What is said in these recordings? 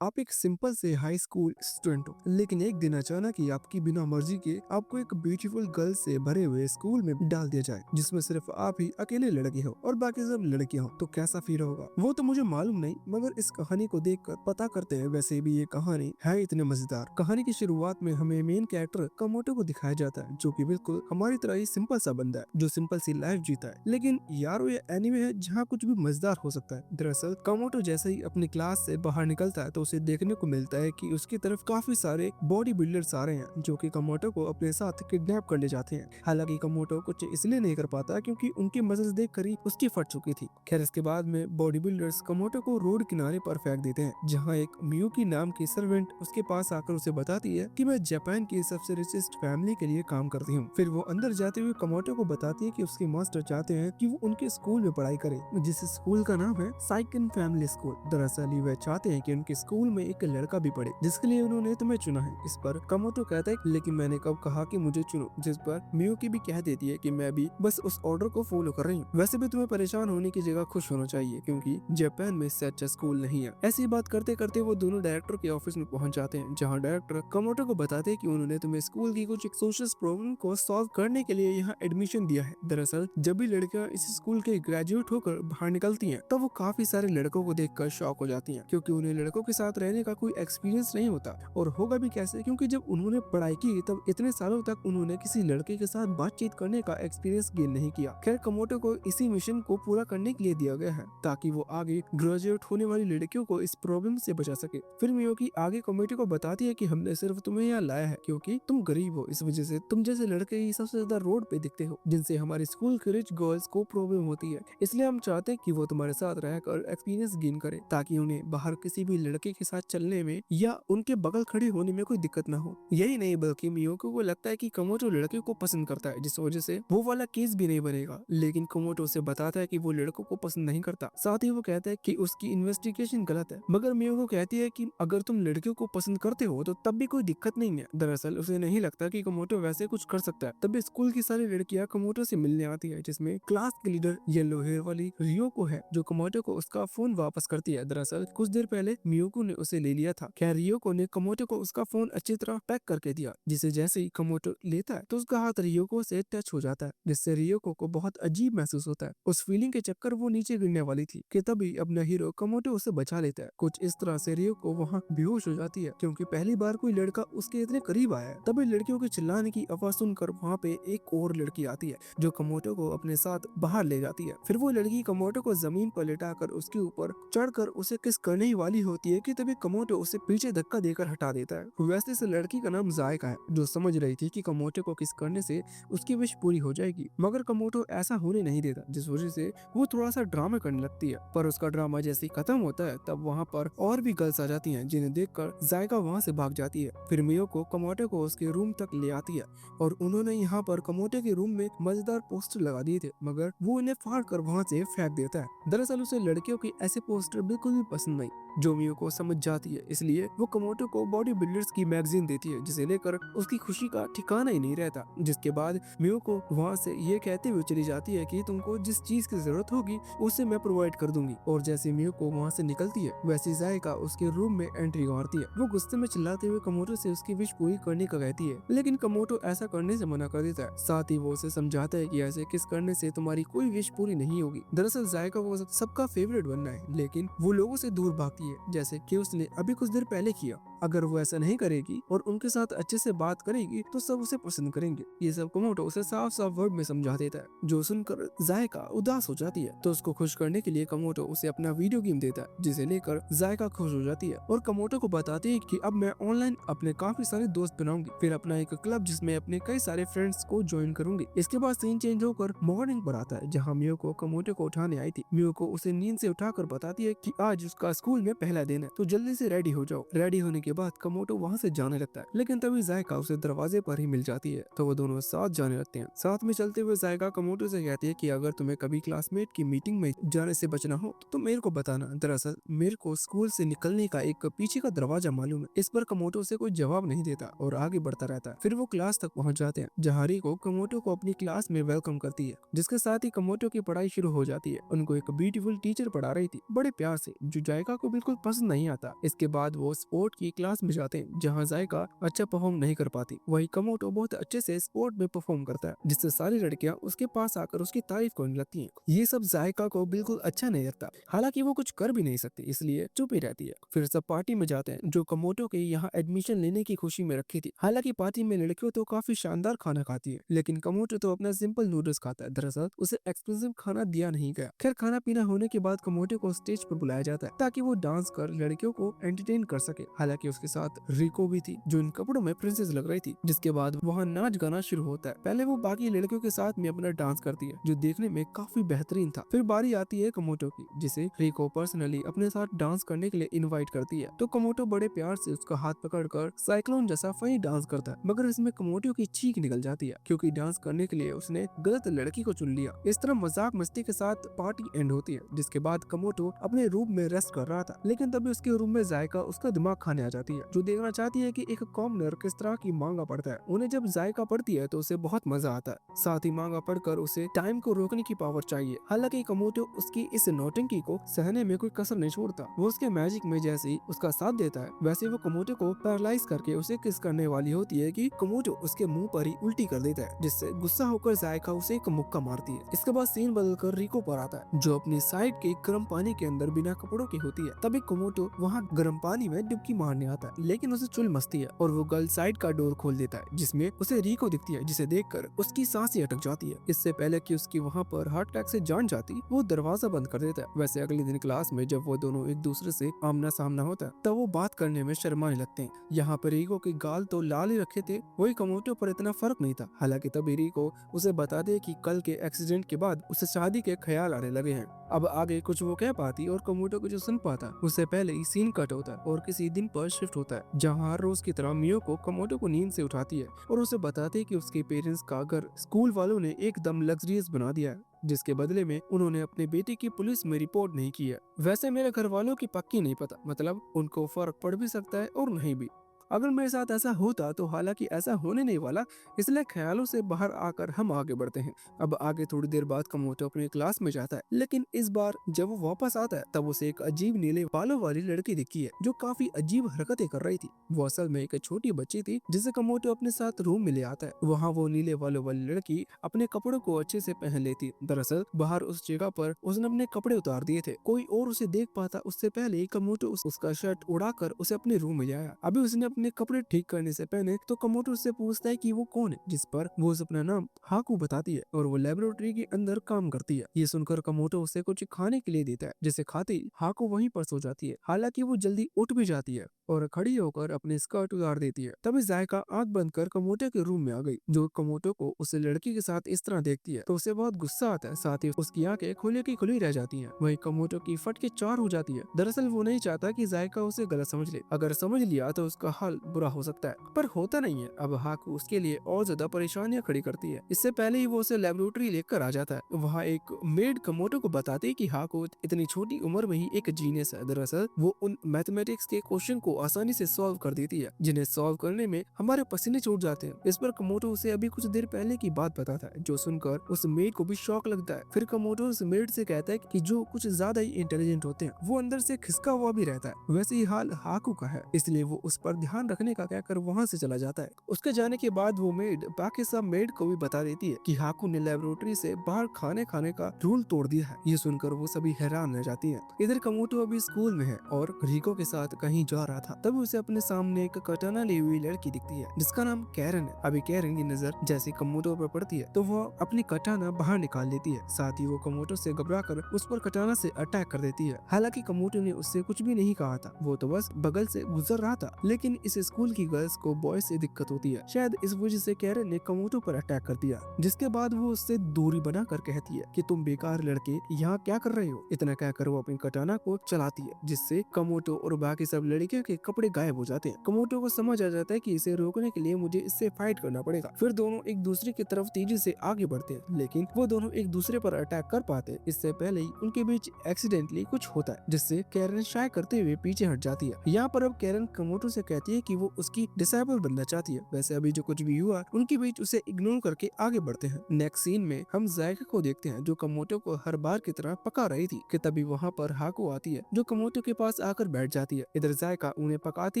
आप एक सिंपल से हाई स्कूल स्टूडेंट हो, लेकिन एक दिन अचानक ही आपकी बिना मर्जी के आपको एक ब्यूटीफुल गर्ल से भरे हुए स्कूल में डाल दिया जाए, जिसमें सिर्फ आप ही अकेले लड़के हो और बाकी सब लड़कियां हो। तो कैसा फील होगा वो तो मुझे मालूम नहीं, मगर इस कहानी को देखकर पता करते हैं। वैसे भी ये कहानी है इतने मजेदार। कहानी की शुरुआत में हमें मेन कैरेक्टर कमोटो को दिखाया जाता है, जो कि बिल्कुल हमारी तरह ही सिंपल सा बंदा है, जो सिंपल सी लाइफ जीता है। लेकिन यारो ये एनीमे है जहाँ कुछ भी मजेदार हो सकता है। दरअसल कमोटो जैसे ही अपनी क्लास से बाहर निकलता है तो उसे देखने को मिलता है कि उसकी तरफ काफी सारे बॉडी बिल्डर्स आ रहे हैं, जो कि कमोटो को अपने साथ किडनैप करने जाते हैं। हालांकि कमोटो कुछ इसलिए नहीं कर पाता क्योंकि उनकी मसल्स देखकर ही उसकी फट चुकी थी। खैर, इसके बाद में बॉडी बिल्डर्स कमोटो को रोड किनारे पर फेंक देते हैं, जहाँ एक मियुकी नाम की सर्वेंट उसके पास आकर उसे बताती है कि मैं जापान की सबसे रिचेस्ट फैमिली के लिए काम करती हूँ। फिर वो अंदर जाते हुए कमोटो को बताती है कि उसके मास्टर चाहते हैं कि वो उनके स्कूल में पढ़ाई करे, जिस स्कूल का नाम है साइकिन फैमिली स्कूल। दरअसल वह चाहते हैं कि उनके स्कूल में एक लड़का भी पढ़े, जिसके लिए उन्होंने तुम्हें चुना है। इस पर कमोटो कहता है, लेकिन मैंने कब कहा कि मुझे चुनो। जिस पर मियुकी भी कह देती है कि मैं भी बस उस ऑर्डर को फॉलो कर रही हूँ। वैसे भी तुम्हें परेशान होने की जगह खुश होना चाहिए, क्योंकि जापान में इससे अच्छा स्कूल नहीं है। ऐसी बात करते करते वो दोनों डायरेक्टर के ऑफिस में पहुंच जाते हैं, जहाँ डायरेक्टर कमोटो को बताते हैं कि उन्होंने तुम्हें स्कूल की कुछ सोशल प्रॉब्लम को सॉल्व करने के लिए यहाँ एडमिशन दिया है। दरअसल जब भी लड़कियां इस स्कूल के ग्रेजुएट होकर बाहर निकलती हैं, तब वो काफी सारे लड़कों को देखकर शॉक हो जाती हैं, क्योंकि उन्हें लड़कों के साथ रहने का कोई एक्सपीरियंस नहीं होता। और होगा भी कैसे, क्योंकि जब उन्होंने पढ़ाई की तब इतने सालों तक उन्होंने किसी लड़के के साथ बातचीत करने का एक्सपीरियंस गेन नहीं किया। खैर, कमोटो को इसी मिशन को पूरा करने के लिए दिया गया है, ताकि वो आगे ग्रेजुएट होने वाली लड़कियों को इस प्रॉब्लम से बचा सके। फिर मियुकी आगे कमेटी को बताती है कि हमने सिर्फ तुम्हें यहाँ लाया है क्योंकि तुम गरीब हो, इस वजह से तुम जैसे लड़के ही सबसे ज्यादा रोड पे दिखते हो, जिनसे हमारे स्कूल के रिच गर्ल्स को प्रॉब्लम होती है। इसलिए हम चाहते हैं कि वो तुम्हारे साथ रहकर एक्सपीरियंस गेन करे, ताकि उन्हें बाहर किसी भी लड़के के साथ चलने में या उनके बगल खड़े होने में कोई दिक्कत ना हो। यही नहीं, बल्कि मियुकी को लगता है कि कमोटो लड़के को पसंद करता है, जिस वजह से वो वाला केस भी नहीं बनेगा। लेकिन कमोटो उसे बताता है कि वो लड़कों को पसंद नहीं करता। साथ ही वो कहता है कि उसकी इन्वेस्टिगेशन गलत है, मगर मियुकी कहती है कि अगर तुम लड़कियों को पसंद करते हो तो तब भी कोई दिक्कत नहीं है। दरअसल उसे नहीं लगता कि कमोटो वैसे कुछ कर सकता है। तभी स्कूल की सारी लड़कियां कमोटो से मिलने आती है, जिसमें क्लास के लीडर येलो हेयर वाली रियोको है, जो कमोटो को उसका फोन वापस करती है। दरअसल कुछ देर पहले मियुकी ने उसे ले लिया था। खैर, रियोको ने कमोटो को उसका फोन अच्छी तरह पैक करके दिया, जिसे जैसे ही कमोटो लेता है तो उसका हाथ रियोको से टच हो जाता है, जिससे रियोको को बहुत अजीब महसूस होता है। उस फीलिंग के चक्कर वो नीचे गिरने वाली थी कि तभी अपना हीरो कमोटो उसे बचा लेता है। कुछ इस तरह से रियोको वहाँ बेहोश हो जाती है, क्योंकि पहली बार कोई लड़का उसके इतने करीब आया है। तभी लड़कियों के चिल्लाने की आवाज सुनकर वहाँ पे एक और लड़की आती है, जो कमोटो को अपने साथ बाहर ले जाती है। फिर वो लड़की कमोटो को जमीन पर लेटाकर उसके ऊपर चढ़कर उसे किस करने ही वाली होती है कि तभी कमोटो उसे पीछे धक्का देकर हटा देता है। वैसे इस लड़की का नाम जायका है, जो समझ रही थी कि कमोटो को किस करने से उसकी विश पूरी हो जाएगी, मगर कमोटो ऐसा होने नहीं देता, जिस वजह से वो थोड़ा सा ड्रामा करने लगती है। पर उसका ड्रामा जैसे ही खत्म होता है, तब वहाँ पर और भी गर्ल्स आ जाती हैं, जिन्हें देखकर जायका वहाँ से भाग जाती है। फिर मियुको कमोटो को उसके रूम तक ले आती है, और उन्होंने यहाँ पर कमोटो के रूम में मजेदार पोस्टर लगा दिए थे, मगर वो उन्हें फाड़ कर वहाँ से फेंक देता है। दरअसल उसे लड़कियों के ऐसे पोस्टर बिल्कुल भी पसंद नहीं, जो मियुको समझ जाती है। इसलिए वो कमोटो को बॉडी बिल्डर्स की मैगजीन देती है, जिसे लेकर उसकी खुशी का ठिकाना ही नहीं रहता। जिसके बाद मियुको वहाँ से ये कहते हुए चली जाती है कि तुमको जिस चीज की जरूरत होगी उसे मैं प्रोवाइड कर दूंगी। और जैसे मियुको वहाँ से निकलती है, वैसे जायका उसके रूम में एंट्री मारती है। वो गुस्से में चिल्लाते हुए कमोटो से उसकी विश पूरी करने का कहती है, लेकिन कमोटो ऐसा करने से मना कर देता है। साथ ही वो उसे समझाता है कि ऐसे किस करने से तुम्हारी कोई विश पूरी नहीं होगी। दरअसल जायका वो सबका फेवरेट बनना है, लेकिन वो लोगों से दूर भागती है, जैसे कि उसने अभी कुछ देर पहले किया। अगर वो ऐसा नहीं करेगी और उनके साथ अच्छे से बात करेगी तो सब उसे पसंद करेंगे। ये सब कमोटो उसे साफ साफ वर्ड में समझा देता है, जो सुनकर जायका उदास हो जाती है। तो उसको खुश करने के लिए कमोटो उसे अपना वीडियो गेम देता है, जिसे लेकर जायका खुश हो जाती है और कमोटो को बताती है कि अब मैं ऑनलाइन अपने काफी सारे दोस्त बनाऊंगी, फिर अपना एक क्लब जिसमें अपने कई सारे फ्रेंड्स को ज्वाइन करूंगी। इसके बाद सीन चेंज होकर मॉर्निंग पर आता है, जहाँ मियुको कमोटो को उठाने आई थी। मियुको उसे नींद से उठाकर बताती है कि आज उसका स्कूल में पहला दिन है, तो जल्दी से रेडी हो जाओ। रेडी होने के के बाद कमोटो वहाँ से जाने लगता है, लेकिन तभी जायका उसे दरवाजे पर ही मिल जाती है। तो वो दोनों साथ जाने लगते हैं। साथ में चलते हुए जायका कमोटो से कहती है कि अगर तुम्हें कभी क्लासमेट की मीटिंग में जाने से बचना हो तो मेरे को बताना। दरअसल मेरे को स्कूल से निकलने का एक पीछे का दरवाजा मालूम है। इस पर कमोटो से कोई जवाब नहीं देता और आगे बढ़ता रहता है। फिर वो क्लास तक पहुंच जाते हैं, जहाँ रिको कमोटो को अपनी क्लास में वेलकम करती है, जिसके साथ ही कमोटो की पढ़ाई शुरू हो जाती है। उनको एक ब्यूटीफुल टीचर पढ़ा रही थी, बड़े प्यार से, जो जायका को बिल्कुल पसंद नहीं आता। इसके बाद वो स्पोर्ट की क्लास में जाते हैं, जहाँ जायका अच्छा परफॉर्म नहीं कर पाती। वही कमोटो बहुत अच्छे से स्पोर्ट में परफॉर्म करता है, जिससे सारी लड़कियां उसके पास आकर उसकी तारीफ करने लगती हैं। ये सब जायका को बिल्कुल अच्छा नहीं लगता, हालांकि वो कुछ कर भी नहीं सकती, इसलिए चुप ही रहती है। फिर सब पार्टी में जाते हैं, जो कमोटो के यहाँ एडमिशन लेने की खुशी में रखी थी। हालांकि पार्टी में लड़कियों तो काफी शानदार खाना खाती है, लेकिन कमोटो तो अपना सिंपल नूडल्स खाता है। दरअसल उसे एक्सक्लूसिव खाना दिया नहीं गया। खैर, खाना पीना होने के बाद कमोटो को स्टेज पर बुलाया जाता है, ताकि वो डांस कर लड़कियों को एंटरटेन कर सके। हालांकि उसके साथ रिको भी थी, जो इन कपड़ों में प्रिंसेस लग रही थी। जिसके बाद वहाँ नाच गाना शुरू होता है। पहले वो बाकी लड़कियों के साथ में अपना डांस करती है, जो देखने में काफी बेहतरीन था। फिर बारी आती है कमोटो की, जिसे रिको पर्सनली अपने साथ डांस करने के लिए इनवाइट करती है। तो कमोटो बड़े प्यार से उसका हाथ पकड़कर साइक्लोन जैसा फनी डांस करता है, मगर इसमें कमोटो की चीख निकल जाती है, क्योंकि डांस करने के लिए उसने गलत लड़की को चुन लिया। इस तरह मजाक मस्ती के साथ पार्टी एंड होती है, जिसके बाद कमोटो अपने रूम में रेस्ट कर रहा था, लेकिन तभी उसके रूम में जायका उसका दिमाग खाने आ जाती है, जो देखना चाहती है कि एक कॉमनर किस तरह की मांगा पढ़ता है। उन्हें जब जायका पढ़ती है तो उसे बहुत मजा आता है। साथ ही मांगा पढ़कर उसे टाइम को रोकने की पावर चाहिए। हालांकि कमोटो उसकी इस नौटंकी को सहने में कोई कसर नहीं छोड़ता। वो उसके मैजिक में जैसे ही उसका साथ देता है, वैसे वो कमोटो को पैरालाइज करके उसे किस करने वाली होती है कि कमोटो उसके मुंह पर ही उल्टी कर देता है, जिससे गुस्सा होकर जायका उसे एक मुक्का मारती है। इसके बाद सीन बदलकर रिको पर आता है, जो अपनी साइड के गर्म पानी के अंदर बिना कपड़ों की होती है। तभी कमोटो वहाँ गर्म पानी में डुबकी मारने आता है, लेकिन उसे चुल मचती है और वो गर्ल साइड का डोर खोल देता है, जिसमें उसे रिको दिखती है, जिसे देखकर उसकी सांसें अटक जाती है। इससे पहले कि उसकी वहाँ पर हार्ट अटैक से जान जाती, वो दरवाजा बंद कर देता है। वैसे अगले दिन क्लास में जब वो दोनों एक दूसरे से आमना सामना होता है, तब वो बात करने में शर्माने लगते हैं। यहाँ पर रिको के गाल तो लाल ही रखे थे, वही कमोटो पर इतना फर्क नहीं था। हालांकि तभी रिको उसे बता दे कि कल के एक्सीडेंट के बाद उसे शादी के ख्याल आने लगे हैं। अब आगे कुछ वो कह पाती और कमोटो को जो सुन पाता, उससे पहले ही सीन कट होता है और किसी दिन पर शिफ्ट होता है, जहाँ हर रोज की तरह मियो को कमोटो को नींद से उठाती है और उसे बताती है कि उसके पेरेंट्स का घर स्कूल वालों ने एकदम लग्जरियस बना दिया है, जिसके बदले में उन्होंने अपने बेटे की पुलिस में रिपोर्ट नहीं की है। वैसे मेरे घर वालों की पक्की नहीं पता, मतलब उनको फर्क पड़ भी सकता है और नहीं भी। अगर मेरे साथ ऐसा होता तो, हालांकि ऐसा होने नहीं वाला, इसलिए ख्यालों से बाहर आकर हम आगे बढ़ते हैं। अब आगे थोड़ी देर बाद कमोटो अपने क्लास में जाता है, लेकिन इस बार जब वो वापस आता है तब उसे एक अजीब नीले बालों वाली लड़की दिखती है, जो काफी अजीब हरकतें कर रही थी। वो असल में एक छोटी बच्ची थी, जिसे कमोटो अपने साथ रूम में ले आता है। वहाँ वो नीले बालों वाली लड़की अपने कपड़ों को अच्छे से पहन लेती। दरअसल बाहर उस जगह पर उसने अपने कपड़े उतार दिए थे, कोई और उसे देख पाता उससे पहले ही कमोटो उसका शर्ट उड़ाकर उसे अपने रूम में ले आया। अभी उसने अपने कपड़े ठीक करने से पहले तो कमोटो उससे पूछता है कि वो कौन है, जिस पर वो अपना नाम हाकू बताती है और वो लेबोरेटरी के अंदर काम करती है। ये सुनकर कमोटो उसे कुछ खाने के लिए देता है, जिसे खाते ही हाकू वहीं पर सो जाती है। हालांकि वो जल्दी उठ भी जाती है और खड़ी होकर अपने स्कर्ट उतार देती है। तभी जायका आंख बंद कर कमोटो के रूम में आ गई, जो कमोटो को उस लड़की के साथ इस तरह देखती है तो उसे बहुत गुस्सा आता है। साथ ही उसकी आंखें खुली की खुली रह जाती हैं। वही कमोटो की फट के चार हो जाती है। दरअसल वो नहीं चाहता कि जायका उसे गलत समझ ले, अगर समझ लिया तो उसका हाल बुरा हो सकता है, पर होता नहीं है। अब हाकू उसके लिए और ज्यादा परेशानियां खड़ी करती है। इससे पहले ही वो उसे लेबोरेटरी लेकर आ जाता है। वहाँ एक मेड कमोटो को बताती है कि हाकू इतनी छोटी उम्र में ही एक जीनियस है। दरअसल वो उन मैथमेटिक्स के क्वेश्चन को आसानी से सॉल्व कर देती है, जिन्हें सॉल्व करने में हमारे पसीने छूट जाते हैं। इस पर कमोटो उसे अभी कुछ देर पहले की बात बताता है, जो सुनकर उस मेड को भी शौक लगता है। फिर कमोटो उस मेड से कहता है कि जो कुछ ज्यादा ही इंटेलिजेंट होते हैं वो अंदर से खिसका हुआ भी रहता है। वैसे ही हाल हाकू का है, इसलिए वो उस पर ध्यान रखने का कहकर वहाँ से चला जाता है। उसके जाने के बाद वो मेड बाकी सब मेड को भी बता देती है कि हाकू ने लेबोरेटरी से बाहर खाने का रूल तोड़ दिया है। ये सुनकर वो सभी हैरान रह जाती हैं। इधर कमोटो अभी स्कूल में है और रिको के साथ कहीं जा रहा था, तभी उसे अपने सामने एक कटाना ली हुई लड़की दिखती है, जिसका नाम कैरन है। अभी कैरन की नजर जैसे कमोटो पर पड़ती है तो वो अपनी कटाना बाहर निकाल लेती है। साथ ही वो कमोटो से घबराकर उस पर कटाना से अटैक कर देती है। हालांकि कमोटो ने उससे कुछ भी नहीं कहा था, वो तो बस बगल से गुजर रहा था, लेकिन इस स्कूल की गर्ल्स को बॉयज से दिक्कत होती है। शायद इस वजह से कैरन ने कमोटो पर अटैक कर दिया, जिसके बाद वो उससे दूरी बनाकर कहती है कि तुम बेकार लड़के यहाँ क्या कर रहे हो। इतना कहकर वो अपनी कटाना को चलाती है, जिससे कमोटो और बाकी सब लड़कियों के कपड़े गायब हो जाते हैं। कमोटो को समझ आ जाता है कि इसे रोकने के लिए मुझे इससे फाइट करना पड़ेगा। फिर दोनों एक दूसरे की तरफ तेजी से आगे बढ़ते हैं, लेकिन वो दोनों एक दूसरे पर अटैक कर पाते हैं। इससे पहले ही उनके बीच एक्सीडेंटली कुछ होता है, जिससे कैरन शाय करते हुए पीछे हट जाती है। यहाँ पर अब कैरन कमोटो से कहती है कि वो उसकी डिसाइबल बनना चाहती है। वैसे अभी जो कुछ भी हुआ उनके बीच उसे इग्नोर करके आगे बढ़ते हैं। नेक्स्ट सीन में हम जायका को देखते हैं, जो कमोटो को हर बार की तरह पका रही थी कि तभी वहाँ पर हाको आती है, जो कमोटो के पास आकर बैठ जाती है। इधर जायका उन्हें पकाती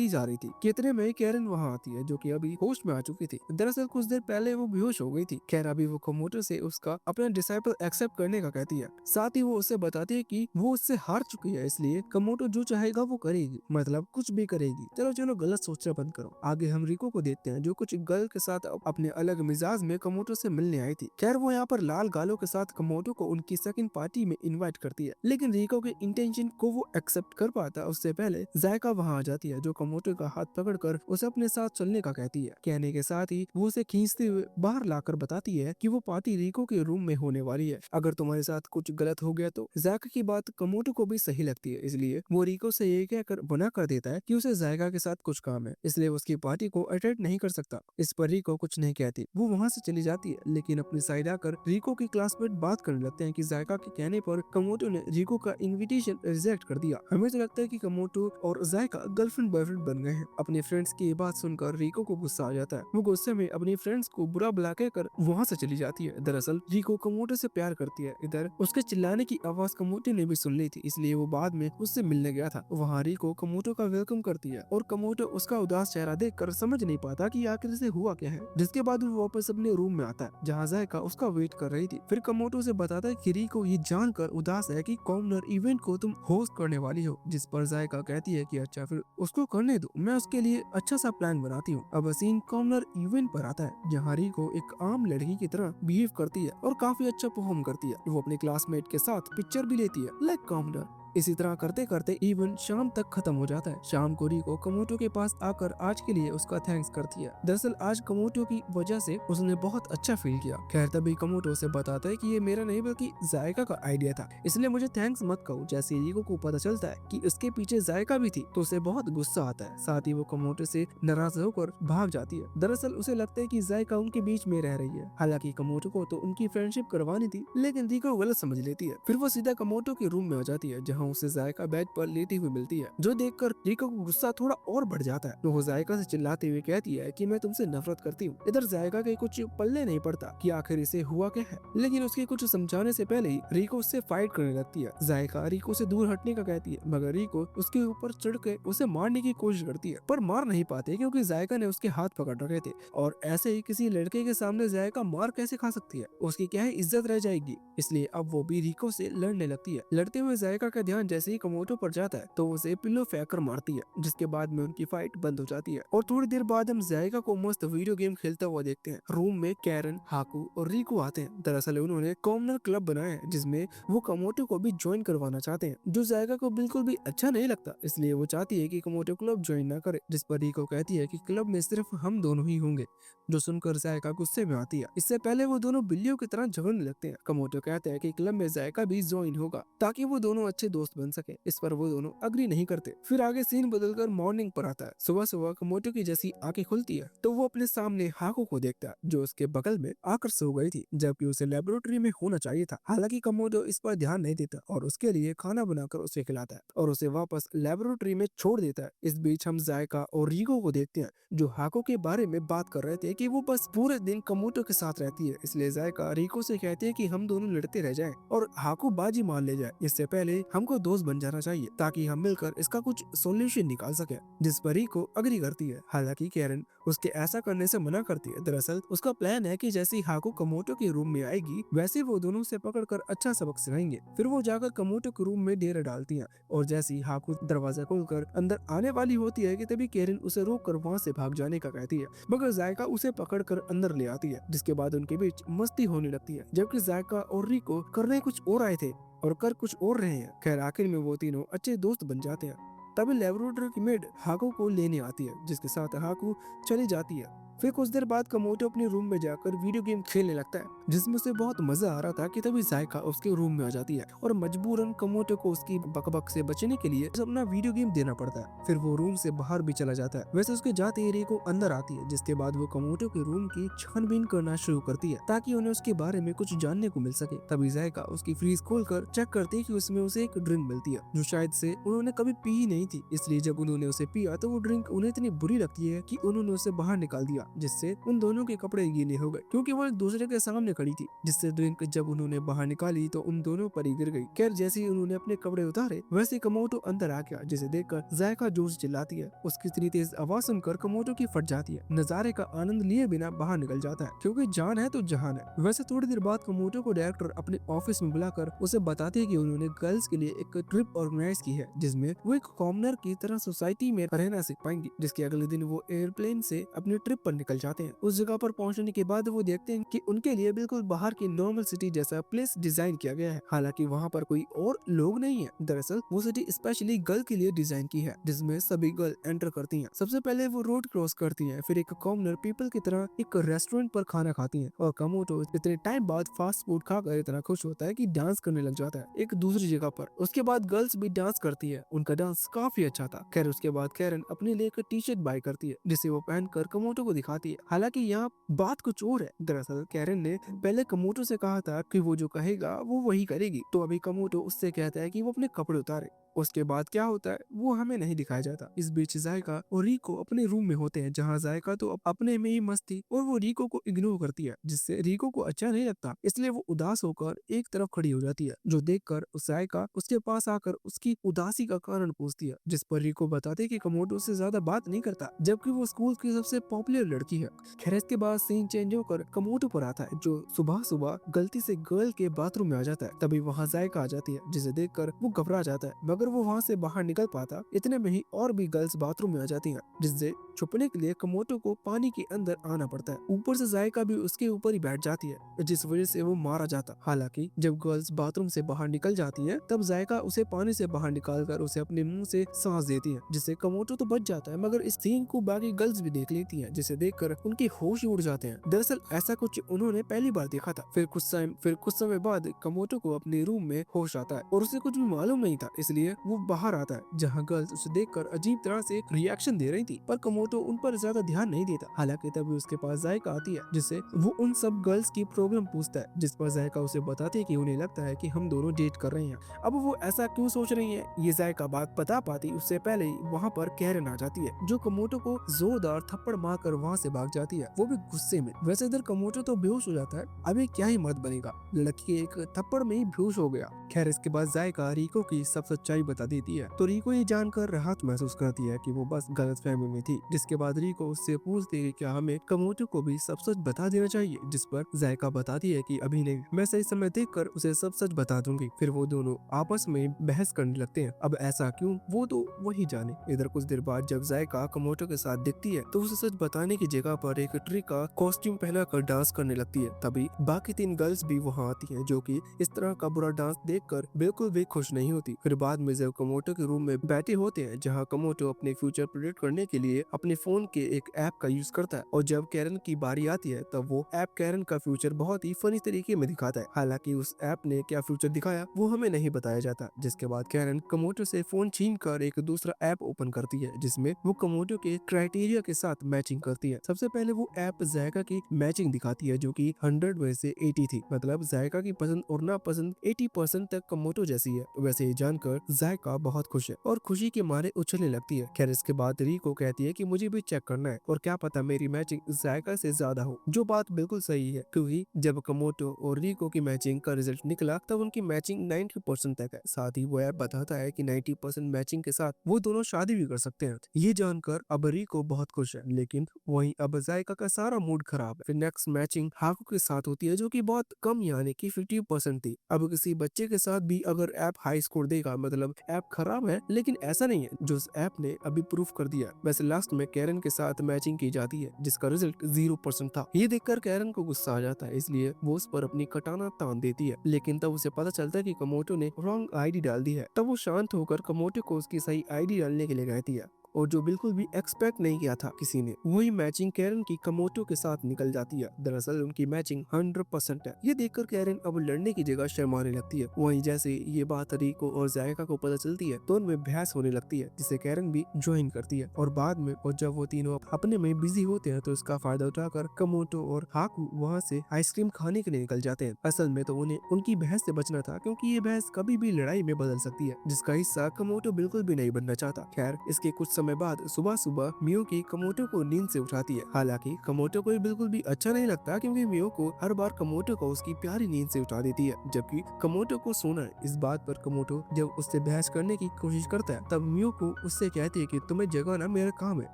ही जा रही थी कि इतने में कैरन वहाँ आती है, जो कि अभी होश में आ चुकी थी। दरअसल कुछ देर पहले वो बेहोश हो गई थी। खैर अभी वो कमोटो से उसका अपना डिसाइपल एक्सेप्ट करने का कहती है। साथ ही वो उसे बताती है कि वो उससे हार चुकी है, इसलिए कमोटो जो चाहेगा वो करेगी, मतलब कुछ भी करेगी। चलो चलो गलत सोचना बंद करो। आगे हम रिको को देखते हैं, जो कुछ गर्ल के साथ अपने अलग मिजाज में कमोटो से मिलने आई थी। खैर वो यहाँ पर लाल गालों के साथ कमोटो को उनकी सेकंड पार्टी में इनवाइट करती है, लेकिन रिको के इंटेंशन को वो एक्सेप्ट कर पाता उससे पहले जायका वहाँ आ जाती है, जो कमोटो का हाथ पकड़कर उसे अपने साथ चलने का कहती है। कहने के साथ ही वो उसे खींचते हुए बाहर लाकर बताती है कि वो पार्टी रिको के रूम में होने वाली है, अगर तुम्हारे साथ कुछ गलत हो गया तो। जायका की बात कमोटो को भी सही लगती है, इसलिए वो रिको से ये कहकर मना कर देता है कि उसे जायका के साथ कुछ काम है, इसलिए उसकी पार्टी को अटेंड नहीं कर सकता। इस पर रिको कुछ नहीं कहती, वो वहाँ से चली जाती है। लेकिन अपनी साइड आकर रिको की क्लासमेट बात करने लगते हैं कि जायका के कहने पर कमोटो ने रिको का इनविटेशन रिजेक्ट कर दिया। हमें तो लगता है कि कमोटो और जायका गर्लफ्रेंड बॉयफ्रेंड बन गए हैं। अपने फ्रेंड्स की ये बात सुनकर रिको को गुस्सा आ जाता है। वो गुस्से में अपनी फ्रेंड्स को बुरा भला कहकर वहाँ से चली जाती है। दरअसल रिको कमोटो से प्यार करती है। इधर उसके चिल्लाने की आवाज कमोटो ने भी सुन ली थी, इसलिए वो बाद में उससे मिलने गया था। वहाँ रिको कमोटो का वेलकम करती है और कमोटो उसका उदास चेहरा देखकर समझ नहीं पाता कि आखिर से हुआ क्या है। जिसके बाद वो वापस अपने रूम में आता है, जहाँ जायका उसका वेट कर रही थी। फिर कमोटो से बताता है कि रिको ये जानकर उदास है कि कॉमनर इवेंट को तुम होस्ट करने वाली हो। जिस पर जायका कहती है कि अच्छा फिर उसको करने दो, मैं उसके लिए अच्छा सा प्लान बनाती हूँ। अब सीन कॉमनर इवेंट पर आता है, जहाँ रिको एक आम लड़की की तरह बिहेव करती है और काफी अच्छा परफॉर्म करती है। वो अपने क्लासमेट के साथ पिक्चर भी लेती है लाइक कॉमनर। इसी तरह करते करते इवेंट शाम तक खत्म हो जाता है। शाम को रिको कमोटो के पास आकर आज के लिए उसका थैंक्स करती है। दरअसल आज कमोटो की वजह से उसने बहुत अच्छा फील किया। खैर तभी कमोटो से बताता है कि ये मेरा नहीं बल्कि जायका का आइडिया था, इसलिए मुझे थैंक्स मत कहो। जैसे रिको को पता चलता है कि उसके पीछे जायका भी थी तो उसे बहुत गुस्सा आता है। साथ ही वो कमोटो से नाराज होकर भाग जाती है। दरअसल उसे लगता है कि जायका उनके बीच में रह रही है। हालांकि कमोटो को तो उनकी फ्रेंडशिप करवानी थी, लेकिन रिको गलत समझ लेती है। फिर वो सीधा कमोटो के रूम में आ जाती है, जहाँ उसे जायका बेड पर लेटी हुई मिलती है, जो देखकर रिको को गुस्सा थोड़ा और बढ़ जाता है। तो वो जायका से चिल्लाते हुए कहती है कि मैं तुमसे नफरत करती हूँ। इधर जायका के कुछ पल्ले नहीं पड़ता कि आखिर इसे हुआ क्या है, लेकिन उसके कुछ समझाने से पहले ही रिको उससे फाइट करने लगती है। जायका रिको से दूर हटने का कहती है, मगर रिको उसके ऊपर चढ़ के उसे मारने की कोशिश करती है, पर मार नहीं पाते क्योंकि जायका ने उसके हाथ पकड़ रखे थे। और ऐसे ही किसी लड़के के सामने जायका मार कैसे खा सकती है, उसकी क्या ही इज्जत रह जाएगी। इसलिए अब वो भी रिको से लड़ने लगती है। लड़ते हुए जायका का ध्यान जैसे ही कमोटो पर जाता है तो उसे पिल्लो फेंक कर मारती है, जिसके बाद में उनकी फाइट बंद हो जाती है। और थोड़ी देर बाद हम जायका को मस्त वीडियो गेम खेलता हुआ देखते हैं। रूम में कैरन, हाकू और रिको आते हैं। दरअसल उन्होंने कॉमनर क्लब बनाया है, जिसमें वो कमोटो को भी ज्वाइन करवाना चाहते हैं, जो जायका को बिल्कुल भी अच्छा नहीं लगता। इसलिए वो चाहती है कि कमोटो क्लब ज्वाइन न करे, जिस पर रिको कहती है कि क्लब में सिर्फ हम दोनों ही होंगे, जो सुनकर जायका गुस्से में आती है। इससे पहले वो दोनों बिल्लियों की तरह झगड़ने लगते हैं। कमोटो कहता है कि क्लब में जायका भी ज्वाइन होगा ताकि वो दोनों अच्छे दोस्त बन सके। इस पर वो दोनों अग्री नहीं करते। फिर आगे सीन बदलकर मॉर्निंग पर आता है। सुबह सुबह कमोटो की जैसी आंखें खुलती है तो वो अपने सामने हाको को देखता है, जो उसके बगल में आकर सो गई थी, जबकि उसे लेबोरेटरी में होना चाहिए था। हालांकि कमोटो इस पर ध्यान नहीं देता और उसके लिए खाना बनाकर उसे खिलाता है और उसे वापस लेबोरेटरी में छोड़ देता है। इस बीच हम जायका और रिको को देखते हैं, जो हाको के बारे में बात कर रहे थे कि वो बस पूरे दिन कमोटो के साथ रहती है। इसलिए जायका रिको से कहते हैं कि हम दोनों लड़ते रह जाएं और हाको बाजी मान ले जाए। इससे पहले हमको दोस्त बन जाना चाहिए ताकि हम मिलकर इसका कुछ सॉल्यूशन निकाल सके, जिस पर रिको अग्री करती है। हालांकि कैरन उसके ऐसा करने से मना करती है। दरअसल उसका प्लान है कि जैसे ही हाको कमोटो के रूम में आएगी वैसे वो दोनों से पकड़कर अच्छा सबक सिखाएंगे। फिर वो जाकर कमोटो के रूम में डेरा डालती है और जैसे ही हाको दरवाजा खोलकर अंदर आने वाली होती है कि तभी कैरन उसे रोक कर वहाँ से भाग जाने का कहती है, मगर जायका उसे पकड़कर अंदर ले आती है, जिसके बाद उनके बीच मस्ती होने लगती है। जबकि जायका और रिको करने कुछ और आए थे और कर कुछ और रहे हैं। खैर आखिर में वो तीनों अच्छे दोस्त बन जाते हैं। तभी लेबोरेटरी की मेड हाको को लेने आती है, जिसके साथ हाको चली जाती है। फिर कुछ देर बाद कमोटो अपने रूम में जाकर वीडियो गेम खेलने लगता है, जिसमें उसे बहुत मजा आ रहा था कि तभी जायका उसके रूम में आ जाती है और मजबूरन कमोटो को उसकी बकबक से बचने के लिए अपना वीडियो गेम देना पड़ता है। फिर वो रूम से बाहर भी चला जाता है। वैसे उसके जाते ही रिको अंदर आती है, जिसके बाद वो कमोटो के रूम की छानबीन करना शुरू करती है ताकि उन्हें उसके बारे में कुछ जानने को मिल सके। तभी जायका उसकी फ्रीज खोलकर चेक करती है कि उसमें उसे एक ड्रिंक मिलती है जो शायद से उन्होंने कभी पी ही नहीं थी, इसलिए जब उन्होंने उसे पिया तो वो ड्रिंक उन्हें इतनी बुरी लगती है कि उन्होंने उसे बाहर निकाल दिया, जिससे उन दोनों के कपड़े गीले हो गए क्योंकि वो एक दूसरे के सामने खड़ी थी। जिससे ड्रिंक जब उन्होंने बाहर निकाली तो उन दोनों पर ही गिर गई। खैर जैसे ही उन्होंने अपने कपड़े उतारे वैसे कमोटो अंदर आ गया, जिसे देखकर जायका जोर से चिल्लाती है। उसकी इतनी तेज आवाज सुनकर कमोटो की फट जाती है। नजारे का आनंद लिए बिना बाहर निकल जाता है क्योंकि जान है तो जहान है। वैसे थोड़ी देर बाद कमोटो को डायरेक्टर अपने ऑफिस में बुलाकर उसे बताते हैं कि उन्होंने गर्ल्स के लिए एक ट्रिप ऑर्गेनाइज की है, जिसमें वो एक कॉमनर की तरह सोसाइटी में रहना सीख पाएंगी। जिसके अगले दिन वो एयरप्लेन से अपने ट्रिप पर निकल जाते हैं। उस जगह पर पहुंचने के बाद वो देखते हैं कि उनके लिए बिल्कुल बाहर की नॉर्मल सिटी जैसा प्लेस डिजाइन किया गया है, हालांकि वहाँ पर कोई और लोग नहीं है। दरअसल वो सिटी स्पेशली गर्ल के लिए डिजाइन की है, जिसमें सभी गर्ल एंटर करती हैं। सबसे पहले वो रोड क्रॉस करती हैं, फिर एक कॉमनर पीपल की तरह एक रेस्टोरेंट पर खाना खाती हैं और कमोटो इतने टाइम बाद फास्ट फूड खाकर इतना खुश होता है कि डांस करने लग जाता है एक दूसरी जगह पर। उसके बाद गर्ल्स भी डांस करती है, उनका डांस काफी अच्छा था। खैर उसके बाद कैरन अपने लिए एक टी शर्ट बाय करती है, जिसे वो पहनकर कमोटो को दिखाती है। हालांकि यहाँ बात कुछ और है। दरअसल कैरन ने पहले कमोटो से कहा था कि वो जो कहेगा वो वही करेगी, तो अभी कमोटो उससे कहता है कि वो अपने कपड़े उतारे। उसके बाद क्या होता है वो हमें नहीं दिखाया जाता। इस बीच जायका और रिको अपने रूम में होते हैं, जहाँ जायका तो अपने में ही मस्त थी और वो रिको को इग्नोर करती है, जिससे रिको को अच्छा नहीं लगता, इसलिए वो उदास होकर एक तरफ खड़ी हो जाती है। जो देखकर जायका उसके पास आकर उसकी उदासी का कारण पूछती है, जिस पर रिको बताते कि कमोटो से ज्यादा बात नहीं करता, जबकि वो स्कूल की सबसे पॉपुलर लड़की है। खैर इसके बाद सीन चेंज होकर कमोटो पर आता है, जो सुबह सुबह गलती से गर्ल के बाथरूम में आ जाता है। तभी वहाँ जायका आ जाती है, जिसे देखकर वो घबरा जाता है, मगर वो वहाँ से बाहर निकल पाता इतने में ही और भी गर्ल्स बाथरूम में आ जाती हैं, जिससे छुपने के लिए कमोटो को पानी के अंदर आना पड़ता है। ऊपर से जायका भी उसके ऊपर ही बैठ जाती है, जिस वजह से वो मारा जाता। हालांकि जब गर्ल्स बाथरूम से बाहर निकल जाती हैं, तब जायका उसे पानी से बाहर निकालकर उसे अपने मुंह से सांस देती है, जिससे कमोटो तो बच जाता है, मगर इस सीन को बाकी गर्ल्स भी देख लेती हैं, जिसे देखकर उनके होश उड़ जाते हैं। दरअसल ऐसा कुछ उन्होंने पहली बार देखा था। फिर कुछ समय बाद कमोटो को अपने रूम में होश आता है और उसे कुछ भी मालूम नहीं था, इसलिए वो बाहर आता है, जहाँ गर्ल्स उसे देखकर अजीब तरह से रिएक्शन दे रही थी, पर कमोटो उन पर ज्यादा ध्यान नहीं देता। हालांकि तभी उसके पास जायका आती है, जिससे वो उन सब गर्ल्स की प्रॉब्लम पूछता है, जिस पर जायका उसे बताती है कि उन्हें लगता है कि हम दोनों डेट कर रहे हैं। अब वो ऐसा क्यों सोच रही है ये जायका बात बता पाती उससे पहले ही वहाँ पर कैरन आ जाती है, जो कमोटो को जोरदार थप्पड़ मारकर वहाँ से भाग जाती है, वो भी गुस्से में। वैसे इधर कमोटो तो बेहोश हो जाता है, अभी क्या ही मत बनेगा, लड़की एक थप्पड़ में ही बेहोश हो गया। खैर इसके बाद जायका रिको की सब सच्चाई बता देती है, तो रिको ये जानकर राहत महसूस करती है कि वो बस गलतफहमी में थी। जिसके बाद रिको उससे पूछती है कि क्या हमें कमोटो को भी सब सच बता देना चाहिए, जिस पर जायका बताती है कि अभी नहीं, मैं सही समय देखकर उसे सब सच बता दूंगी। फिर वो दोनों आपस में बहस करने लगते हैं। अब ऐसा क्यों वो तो वही जाने। इधर कुछ देर बाद जब जायका कमोटो के साथ दिखती है तो उसे सच बताने की जगह पर एक ट्री का कॉस्ट्यूम पहनाकर डांस करने लगती है। तभी बाकी 3 गर्ल्स भी वहाँ आती हैं, जो कि इस तरह का बुरा डांस देखकर बिल्कुल भी खुश नहीं होती। फिर बाद में जब कमोटो के रूम में बैठे होते हैं, जहाँ कमोटो अपने फ्यूचर प्रेडिक्ट करने के लिए अपने फोन के एक ऐप का यूज करता है, और जब कैरन की बारी आती है तब वो ऐप कैरन का फ्यूचर बहुत ही फनी तरीके में दिखाता है। हालांकि उस ऐप ने क्या फ्यूचर दिखाया वो हमें नहीं बताया जाता। जिसके बाद कैरन कमोटो से फोन छीन कर एक दूसरा ऐप ओपन करती है, जिसमें वो कमोटो के क्राइटेरिया के साथ मैचिंग करती है। सबसे पहले वो ऐप जायका की मैचिंग दिखाती है, जो कि 100 में से 80 थी, मतलब जायका की पसंद और नापसंद 80% तक कमोटो जैसी है। वैसे ये जानकर जायका बहुत खुश है और खुशी के मारे उछलने लगती है। खैर इसके बाद रिको कहती है कि मुझे भी चेक करना है और क्या पता मेरी मैचिंग जायका से ज्यादा हो, जो बात बिल्कुल सही है, क्योंकि जब कमोटो और रिको की मैचिंग का रिजल्ट निकला तब उनकी मैचिंग 90% तक है। साथ ही वो ऐप बताता है कि 90% मैचिंग के साथ वो दोनों शादी भी कर सकते हैं। ये जानकर अब रिको बहुत खुश है, लेकिन वहीं अब जायका का सारा मूड खराब है। फिर नेक्स्ट मैचिंग हाको के साथ होती है, जो कि बहुत कम यानी कि 50% थी। अब किसी बच्चे के साथ भी अगर ऐप हाई स्कोर देगा मतलब ऐप खराब है, लेकिन ऐसा नहीं है जो उस ऐप ने अभी प्रूफ कर दिया। वैसे लास्ट में कैरन के साथ मैचिंग की जाती है जिसका रिजल्ट 0% था। ये देखकर कैरन को गुस्सा आ जाता है, इसलिए वो उस पर अपनी कटाना तान देती है, लेकिन तब उसे पता चलता है कि कमोटो ने रॉन्ग आईडी डाल दी है। तब वो शांत होकर कमोटो को उसकी सही आईडी डालने के लिए कहती है, और जो बिल्कुल भी एक्सपेक्ट नहीं किया था किसी ने, वही मैचिंग कैरन की कमोटो के साथ निकल जाती है। दरअसल उनकी मैचिंग 100% है। ये देखकर कैरन अब लड़ने की जगह शर्माने लगती है। वहीं जैसे ये बात रिको और जायका को पता चलती है तो उनमें बहस होने लगती है, जिसे कैरन भी ज्वाइन करती है। और बाद में और जब वो तीनों अपने में बिजी होते हैं तो इसका फायदा उठाकर कमोटो और हाकू वहाँ से आइसक्रीम खाने के लिए निकल जाते हैं। असल में तो उन्हें उनकी बहस से बचना था, क्योंकि ये बहस कभी भी लड़ाई में बदल सकती है, जिसका हिस्सा कमोटो बिल्कुल भी नहीं बनना चाहता। खैर, इसके कुछ समय बाद सुबह सुबह मियोकी कमोटो को नींद से उठाती है। हालांकि कमोटो को ये बिल्कुल भी अच्छा नहीं लगता, क्योंकि मियोको हर बार कमोटो को उसकी प्यारी नींद से उठा देती है, जबकि कमोटो को सोना है। इस बात पर कमोटो जब उससे बहस करने की कोशिश करता है तब मियोको उससे कहती है कि तुम्हें जगाना मेरा काम है,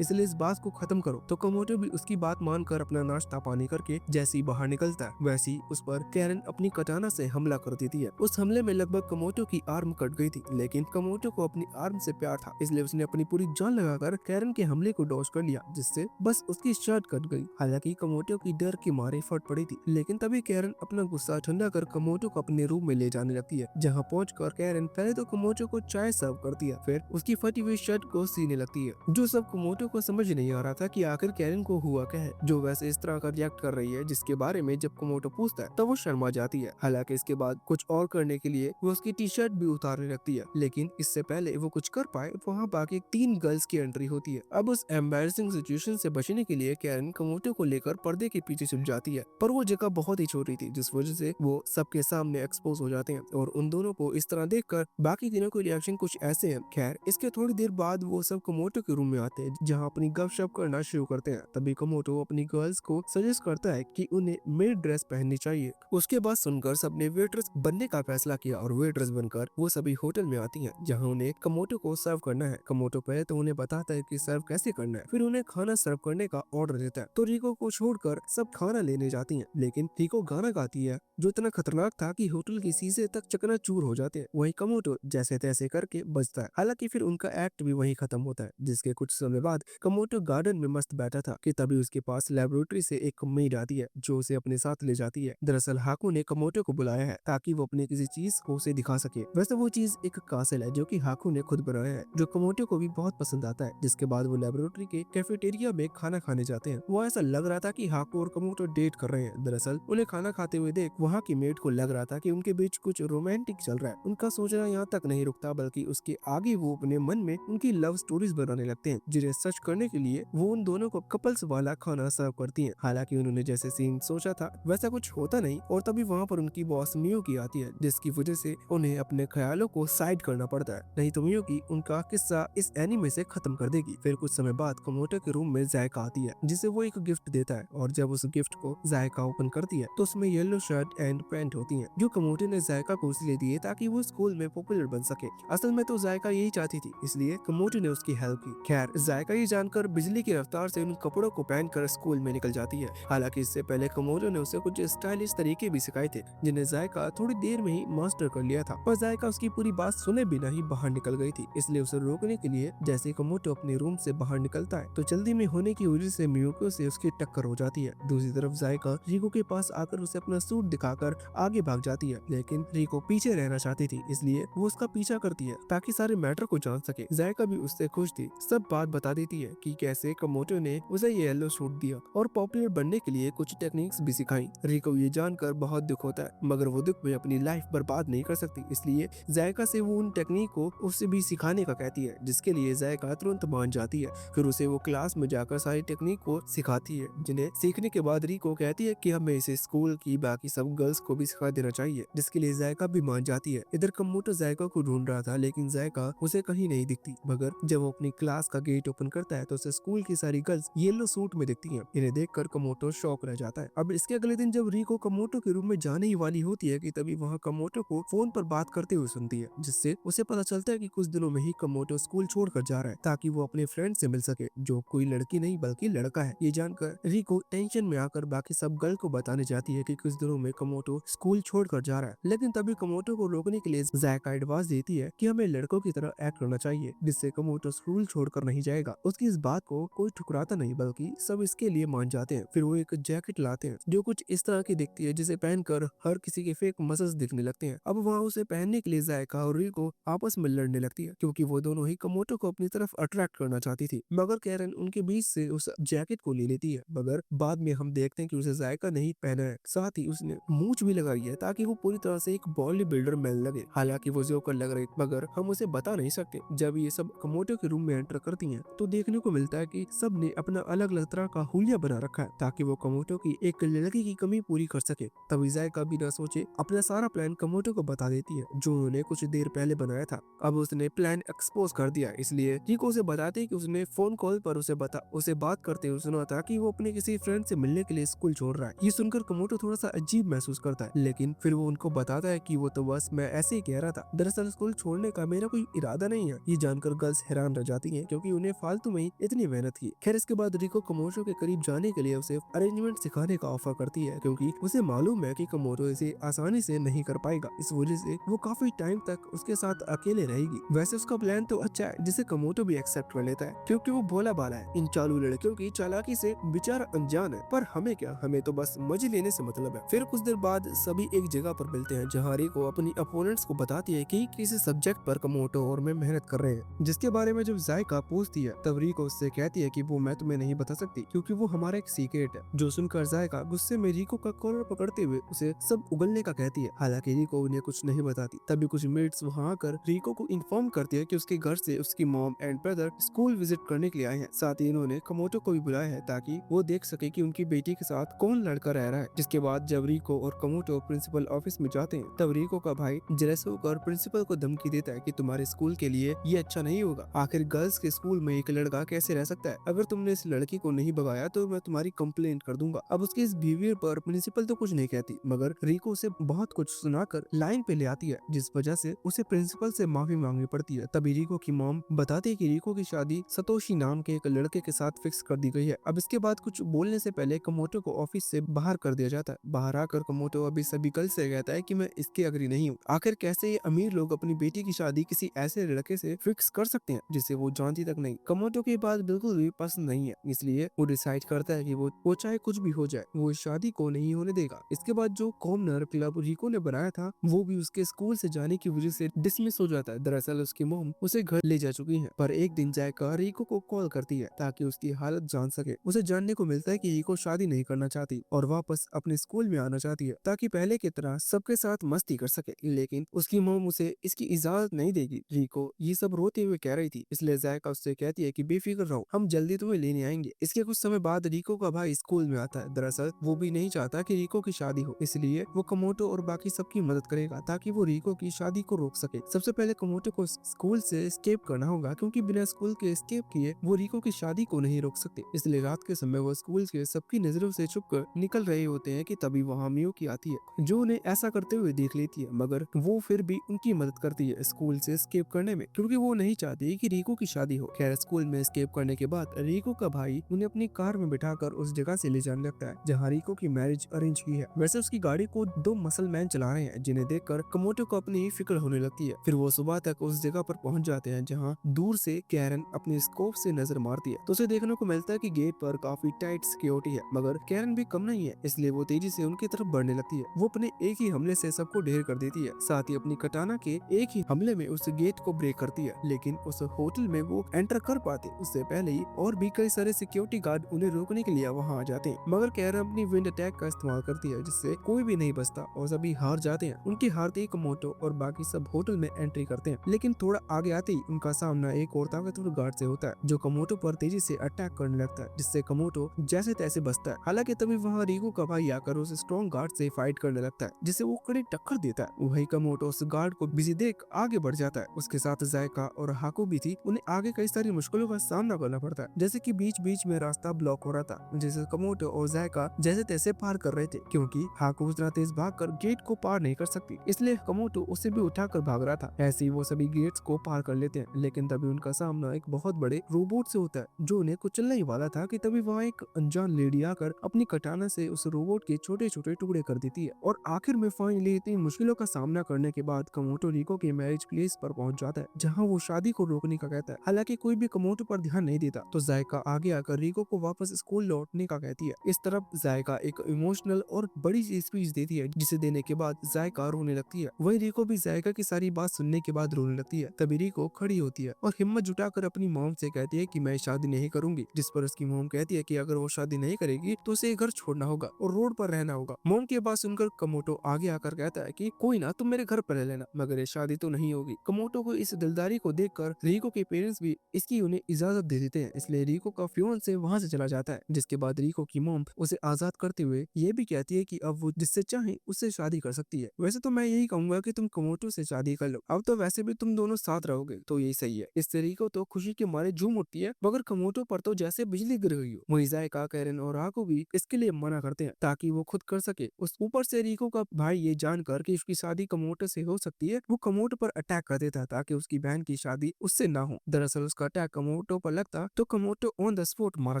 इसलिए इस बात को खत्म करो। तो कमोटो भी उसकी बात मानकर अपना नाश्ता पानी करके जैसे ही बाहर निकलता है, वैसे ही उस पर कैरन अपनी कटाना से हमला कर देती है। उस हमले में लगभग कमोटो की आर्म कट गई थी, लेकिन कमोटो को अपनी आर्म से प्यार था, इसलिए उसने अपनी पूरी जान लगाकर कैरन के हमले को डॉज कर लिया, जिससे बस उसकी शर्ट कट गई। हालांकि कमोटो की डर के मारे फट पड़ी थी, लेकिन तभी कैरन अपना गुस्सा ठंडा कर कमोटो को अपने रूम में ले जाने लगती है, जहाँ पहुंचकर कैरन पहले तो कमोटो को चाय सर्व करती है, फिर उसकी फटी हुई शर्ट को सीने लगती है। जो सब कमोटो को समझ नहीं आ रहा था कि आखिर कैरन को हुआ क्या है, जो वैसे इस तरह का रिएक्ट कर रही है, जिसके बारे में जब कमोटो पूछता है तब वो शर्मा जाती है। हालांकि इसके बाद कुछ और करने के लिए वो उसकी टी शर्ट भी उतारने लगती है, लेकिन इससे पहले वो कुछ कर पाए वहाँ बाकी 3 गर्ल्स की एंट्री होती है। अब उस एम्बैरेसिंग सिचुएशन से बचने के लिए कैरन कमोटो को लेकर पर्दे के पीछे छुप जाती है, पर वो जगह बहुत ही छोटी थी, जिस वजह से वो सबके सामने एक्सपोज हो जाते हैं। और उन दोनों को इस तरह देखकर बाकी तीनों के रिएक्शन कुछ ऐसे हैं। खैर, इसके थोड़ी देर बाद वो सब कमोटो के रूम में आते हैं, जहाँ अपनी गपशप करना शुरू करते हैं। तभी कमोटो अपनी गर्ल्स को सजेस्ट करता है कि उन्हें मेड ड्रेस पहननी चाहिए। उसके बाद सुनकर सबने वेट्रेस बनने का फैसला किया और वेट्रेस बनकर वो सभी होटल में आती हैं, जहाँ उन्हें कमोटो को सर्व करना है। कमोटो पहले तो उन्हें बताता है कि सर्व कैसे करना है, फिर उन्हें खाना सर्व करने का ऑर्डर देता है। तो रिको को छोड़कर सब खाना लेने जाती हैं, लेकिन रिको गाना गाती है जो इतना खतरनाक था कि होटल के शीशे तक चकनाचूर हो जाते हैं। वहीं कमोटो जैसे तैसे करके बचता है। हालांकि फिर उनका एक्ट भी वहीं खत्म होता है, जिसके कुछ समय बाद कमोटो गार्डन में मस्त बैठा था कि तभी उसके पास लेबोरेटरी से एक मेड आती है, जो उसे अपने साथ ले जाती है। दरअसल हाकू ने कमोटो को बुलाया है ताकि वो अपनी किसी चीज को उसे दिखा सके। वैसे वो चीज एक कासल है जो कि हाकू ने खुद बनाया है, जो कमोटो को भी बहुत पसंद आता है। जिसके बाद वो लेबोरेटरी के कैफेटेरिया में खाना खाने जाते हैं। वो ऐसा लग रहा था कि हाकू और कमोटो डेट कर रहे हैं। दरअसल उन्हें खाना खाते हुए देख वहाँ की मेड को लग रहा था कि उनके बीच कुछ रोमांटिक चल रहा है। उनका सोचना यहाँ तक नहीं रुकता, बल्कि उसके आगे वो अपने मन में उनकी लव स्टोरीज बनाने लगते हैं, जिन्हें सच करने के लिए वो उन दोनों को कपल्स वाला खाना सर्व करती हैं। हालांकि उन्होंने जैसे सीन सोचा था वैसा कुछ होता नहीं, और तभी वहाँ पर उनकी बॉस मियोकी आती है, जिसकी वजह से उन्हें अपने ख्यालों को साइड करना पड़ता है, नहीं तो मियोकी उनका किस्सा इस एनीमे से खत्म कर देगी। फिर कुछ समय बाद कमोटो के रूम में जायका आती है, जिसे वो एक गिफ्ट देता है, और जब उस गिफ्ट को जायका ओपन करती है तो उसमें येलो शर्ट एंड पैंट होती है, जो कमोटो ने जायका को इसलिए दिए ताकि वो स्कूल में पॉपुलर बन सके। असल में तो जायका यही चाहती थी, इसलिए कमोटो ने उसकी हेल्प की। खैर, जायका ये जानकर बिजली की रफ्तार से उन कपड़ों को पहनकर स्कूल में निकल जाती है। हालांकि इससे पहले कमोटो ने उसे कुछ स्टाइलिश तरीके भी सिखाए थे, जिन्हें जायका थोड़ी देर में ही मास्टर कर लिया था, पर जायका उसकी पूरी बात सुने बिना ही बाहर निकल गई थी। इसलिए उसे रोकने के लिए जैसे कमोटो अपने रूम से बाहर निकलता है तो जल्दी में होने की वजह से मियोको से उसकी टक्कर हो जाती है। दूसरी तरफ जायका रिको के पास आकर उसे अपना सूट दिखाकर आगे भाग जाती है, लेकिन रिको पीछे रहना चाहती थी, इसलिए वो उसका पीछा करती है ताकि सारे मैटर को जान सके। जायका भी उससे खुश थी, सब बात बता देती है कि कैसे कमोटो ने उसे ये येलो सूट दिया और पॉपुलर बनने के लिए कुछ टेक्निक्स भी सिखाई। रिको ये जानकर बहुत दुख होता है, मगर वो दुख में अपनी लाइफ बर्बाद नहीं कर सकती, इसलिए जायका से वो उन टेक्निक को उसे भी सिखाने का कहती है, जिसके लिए जायका तुरंत मान जाती है। फिर उसे वो क्लास में जाकर सारी टेक्निक को सिखाती है, जिन्हें सीखने के बाद रिको कहती है कि हमें इसे स्कूल की बाकी सब गर्ल्स को भी सिखा देना चाहिए, जिसके लिए जायका भी मान जाती है। इधर कमोटो जायका को ढूंढ रहा था, लेकिन जायका उसे कहीं नहीं दिखती, मगर जब वो अपनी क्लास का गेट ओपन करता है तो उसे स्कूल की सारी गर्ल्स येलो सूट में दिखती हैं। इन्हें देखकर कमोटो शॉक रह जाता है। अब इसके अगले दिन जब रिको कमोटो के रूम में जाने ही वाली होती है कि तभी वहाँ कमोटो को फोन पर बात करते हुए सुनती है, जिससे उसे पता चलता है कि कुछ दिनों में ही कमोटो स्कूल छोड़कर जा रहा है ताकि वो अपने फ्रेंड से मिल सके, जो कोई लड़की नहीं बल्कि लड़का है। ये जानकर रिको टेंशन में आकर बाकी सब गर्ल को बताने जाती है कि कुछ दिनों में कमोटो स्कूल छोड़कर जा रहा है। लेकिन तभी कमोटो को रोकने के लिए जायका एडवाइस देती है कि हमें लड़कों की तरह एक्ट करना चाहिए, जिससे कमोटो स्कूल छोड़कर नहीं जाएगा। उसकी इस बात को कोई ठुकराता नहीं, बल्कि सब इसके लिए मान जाते हैं। फिर वो एक जैकेट लाते हैं जो कुछ इस तरह की दिखती है जिसे पहनकर हर किसी के फेक मसल्स दिखने लगते हैं। अब वहाँ उसे पहनने के लिए जायका और रिको आपस में लड़ने लगती है, क्योंकि वो दोनों ही कमोटो को अपनी तरफ अट्रैक्ट करना चाहती थी। मगर कैरन उनके बीच से उस जैकेट को ले लेती है, मगर बाद में हम देखते हैं कि उसे जायका नहीं पहना है, साथ ही उसने मूंछ भी लगाई है ताकि वो पूरी तरह से एक बॉडी बिल्डर मैन लगे। हालांकि वो जोकर लग रही, मगर हम उसे बता नहीं सकते। जब ये सब कमोटो के रूम में एंटर करती हैं तो देखने को मिलता है कि सब ने अपना अलग अलग तरह का हुलिया बना रखा है ताकि वो कमोटो की एक लड़की की कमी पूरी कर सके। तभी जायका बिना सोचे अपना सारा प्लान कमोटो को बता देती है, जो उन्होंने कुछ देर पहले बनाया था। अब उसने प्लान एक्सपोज कर दिया, इसलिए रिको उसे बताते हैं कि उसने फोन कॉल पर उसे बात करते हुए सुना था कि वो अपने किसी फ्रेंड से मिलने के लिए स्कूल छोड़ रहा है। ये सुनकर कमोटो थोड़ा सा अजीब महसूस करता है, लेकिन फिर वो उनको बताता है कि वो तो बस मैं ऐसे ही कह रहा था, दरअसल स्कूल छोड़ने का मेरा कोई इरादा नहीं है। ये जानकर गर्ल्स हैरान रह जाती हैं, क्योंकि उन्हें फालतू में ही इतनी मेहनत की। खैर इसके बाद रिको कमोटो के करीब जाने के लिए उसे अरेंजमेंट सिखाने का ऑफर करती है, क्योंकि उसे मालूम है कि कमोटो इसे आसानी से नहीं कर पाएगा। इस वजह से वो काफी टाइम तक उसके साथ अकेले रहेगी। वैसे उसका प्लान तो अच्छा है, जिसे कमोटो भी एक्सेप्ट कर लेता है, क्योंकि वो भोला बाला है। इन चालू लड़कियों की चालाकी से बेचारा अनजान है, पर हमें क्या, हमें तो बस मजे लेने से मतलब है। फिर कुछ देर बाद सभी एक जगह पर मिलते हैं, जहाँ रिको अपनी अपोनेंट्स को बताती है कि किसी सब्जेक्ट पर कमोटो और मैं मेहनत कर रहे हैं, जिसके बारे में जब जायका पूछती है तब रिको उससे कहती है कि वो मैं तुम्हें नहीं बता सकती, क्योंकि वो हमारा एक सीक्रेट है। जो सुनकर जायका गुस्से में रिको का कॉलर पकड़ते हुए उसे सब उगलने का कहती है। हालांकि रिको उन्हें कुछ नहीं बताती। तभी कुछ मेट्स वहाँ आकर रिको को इन्फॉर्म करती है कि उसके घर से उसकी mom and brother school visit करने के लिए आए हैं। साथ ही इन्होंने कमोटो को भी बुलाया है ताकि वो देख सके कि उनकी बेटी के साथ कौन लड़का रह रहा है। जिसके बाद जब रिको और कमोटो प्रिंसिपल ऑफिस में जाते हैं तब रिको का भाई जेलस होकर प्रिंसिपल को धमकी देता है कि तुम्हारे स्कूल के लिए ये अच्छा नहीं होगा। आखिर गर्ल्स के स्कूल में एक लड़का कैसे रह सकता है? अगर तुमने इस लड़की को नहीं भगाया तो मैं तुम्हारी कंप्लेंट कर दूंगा। अब उसके इस बिहेवियर पर प्रिंसिपल तो कुछ नहीं कहती, मगर रिको उसे बहुत कुछ सुनाकर लाइन पे ले आती है, जिस वजह से उसे प्रिंसिपल से माफी मांगनी पड़ती है। तभी रिको की मॉम बताती है कि रिको की शादी सतोशी नाम के एक लड़के के साथ फिक्स कर दी गई है। अब इसके बाद कुछ बोलने से पहले कमोटो को ऑफिस से बाहर कर दिया जाता है। बाहर आकर कमोटो अभी सभी कल से कहता है कि मैं इसके अग्री नहीं हूँ। आखिर कैसे ये अमीर लोग अपनी बेटी की शादी किसी ऐसे लड़के से फिक्स कर सकते हैं जिसे वो जानती तक नहीं। कमोटो की बात बिल्कुल भी पसंद नहीं है, इसलिए वो डिसाइड करता है कि वो चाहे कुछ भी हो जाए वो इस शादी को नहीं होने देगा। इसके बाद जो कॉमनर क्लब रिको ने बनाया था वो भी उसके स्कूल से जाने की वजह से डिसमिस हो जाता है। दरअसल उसकी मॉम उसे घर ले जा चुकी है। पर एक दिन जायका रिको को कॉल करती है ताकि उसकी हालत जान सके। उसे जानने को मिलता है कि रिको शादी नहीं करना चाहती और वापस अपने स्कूल में आना चाहती है ताकि पहले की तरह सबके साथ मस्ती कर सके, लेकिन उसकी मॉम उसे इसकी इजाजत नहीं देगी। रिको ये सब रोते हुए कह रही थी, इसलिए जायका उससे कहती है कि बेफिक्र रहो, हम जल्दी तुम्हें लेने आएंगे। इसके कुछ समय बाद रिको का भाई स्कूल में आता है। दरअसल वो भी नहीं चाहता कि रिको की शादी हो, इसलिए वो कमोटो और बाकी सबकी मदद करेगा ताकि वो रिको की शादी को रोक सके। सबसे पहले कमोटो को स्कूल से एस्केप करना होगा, क्योंकि बिना स्कूल के एस्केप किए वो रिको की शादी को नहीं रोक सकते। इसलिए रात के समय वो स्कूल के सबकी नजरों से छुपकर निकल रहे होते हैं कि तभी वहाँ मियुकी आती है, जो उन्हें ऐसा करते हुए देख लेती है, मगर वो फिर भी उनकी मदद करती है स्कूल से एस्केप करने में, क्योंकि वो नहीं चाहती कि रिको की शादी हो। खैर स्कूल में एस्केप करने के बाद रिको का भाई उन्हें अपनी कार में बिठाकर उस जगह से ले जाने लगता है जहाँ रिको की मैरिज अरेंज की है। वैसे उसकी गाड़ी को दो मसल मैन चला रहे हैं, जिन्हें देखकर कमोटो को अपनी फिक्र होने लगती है। फिर वो सुबह तक उस जगह पर पहुंच जाते हैं जहाँ दूर से कैरन अपने स्कोप से नजर मारती है, तो उसे देखने को मिलता है कि गेट पर काफी टाइट सिक्योरिटी है, मगर कैरन भी कम नहीं है, इसलिए वो तेजी से उनकी तरफ बढ़ने लगती है। वो अपने एक ही हमले से सबको ढेर कर देती है, साथ ही अपनी कटाना के एक ही हमले में उस गेट को ब्रेक करती है। लेकिन उस होटल में वो एंटर कर पाते उससे पहले ही और भी कई सारे सिक्योरिटी गार्ड उन्हें रोकने के लिए वहाँ आ जाते हैं, मगर कैरन अपनी विंड अटैक का इस्तेमाल करती है, जिससे कोई भी नहीं बचता और सभी हार जाते हैं। उनके हारते ही कमोटो और बाकी सब होटल में एंट्री करते हैं, लेकिन थोड़ा आगे आते ही उनका सामना एक और ताकतवर गार्ड से होता है, जो कमोटो पर तेजी से अटैक करने लगता है, जिससे कमोटो जैसे तैसे बचता है। हालांकि तभी वहाँ रिको का भाई आकर उस स्ट्रॉन्ग गार्ड से फाइट करने लगता है, जिससे वो कड़ी टक्कर देता है। वही कमोटो उस गार्ड को बिजी देख आगे बढ़ जाता है। उसके साथ जायका और हाको भी थी। उन्हें आगे कई सारी मुश्किलों का सामना करना पड़ता है, जैसे कि बीच बीच में रास्ता ब्लॉक हो रहा था, जिसे कमोटो और जायका जैसे तैसे पार कर रहे थे, क्योंकि हाको उतना तेज भागकर गेट को पार नहीं कर सकती, इसलिए कमोटो उसे भी उठाकर भाग रहा था। ऐसे ही वो सभी गेट्स को पार कर लेते हैं, लेकिन तभी उनके उनका सामना एक बहुत बड़े रोबोट से होता है जो उन्हें कुचलने ही वाला था कि तभी वहाँ एक अनजान लेडी आकर अपनी कटाना से उस रोबोट के छोटे छोटे टुकड़े कर देती है। और आखिर में फाइनली इतनी मुश्किलों का सामना करने के बाद कमोटो रिको के मैरिज प्लेस पर पहुंच जाता है जहाँ वो शादी को रोकने का कहता है। हालांकि कोई भी कमोटो पर ध्यान नहीं देता तो जायका आगे आकर रिको को वापस स्कूल लौटने का कहती है। इस तरफ जायका एक इमोशनल और बड़ी सी स्पीच देती है जिसे देने के बाद जायका रोने लगती है। वही रिको भी जायका की सारी बात सुनने के बाद रोने लगती है। तभी रिको खड़ी होती है और हिम्मत जुटाकर अपनी मॉम से कहती है कि मैं शादी नहीं करूंगी, जिस पर उसकी मॉम कहती है कि अगर वो शादी नहीं करेगी तो उसे घर छोड़ना होगा और रोड पर रहना होगा। मॉम की बात सुनकर कमोटो आगे आकर कहता है कि कोई ना, तुम मेरे घर पर रह लेना, मगर ये शादी तो नहीं होगी। कमोटो को इस दिलदारी को देखकर रिको के पेरेंट्स भी इसकी उन्हें इजाजत दे देते हैं, इसलिए रिको का फियांसे वहां से चला जाता है। जिसके बाद रिको की मॉम उसे आजाद करते हुए ये भी कहती है कि अब वो जिससे चाहे उससे शादी कर सकती है। वैसे तो मैं यही कहूंगा कि तुम कमोटो से शादी कर लो, अब तो वैसे भी तुम दोनों साथ रहोगे तो यही सही है। इस रिको तो खुशी के मारे झूम उठती है, मगर कमोटो पर तो जैसे बिजली गिर गई हो। वही जायका, कैरन और आको भी इसके लिए मना करते हैं ताकि वो खुद कर सके। उस ऊपर से रिको का भाई ये जानकर कि उसकी शादी कमोटो से हो सकती है, वो कमोटो पर अटैक कर देता ताकि उसकी बहन की शादी उससे ना हो। दरअसल उसका अटैक कमोटो पर लगता तो कमोटो ऑन द स्पॉट मारा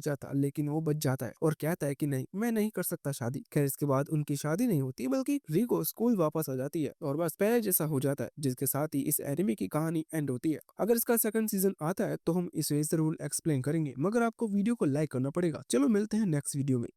जाता, लेकिन वो बच जाता है और कहता है कि नहीं, मैं नहीं कर सकता शादी। खैर इसके बाद उनकी शादी नहीं होती बल्कि रिको स्कूल वापस आ जाती है और बस पहले जैसा हो जाता है, जिसके साथ ही इस एनिमे की कहानी एंड होती है। अगर इसका सेकंड सीजन आता है तो हम इसे जरूर एक्सप्लेन करेंगे, मगर आपको वीडियो को लाइक करना पड़ेगा। चलो मिलते हैं नेक्स्ट वीडियो में।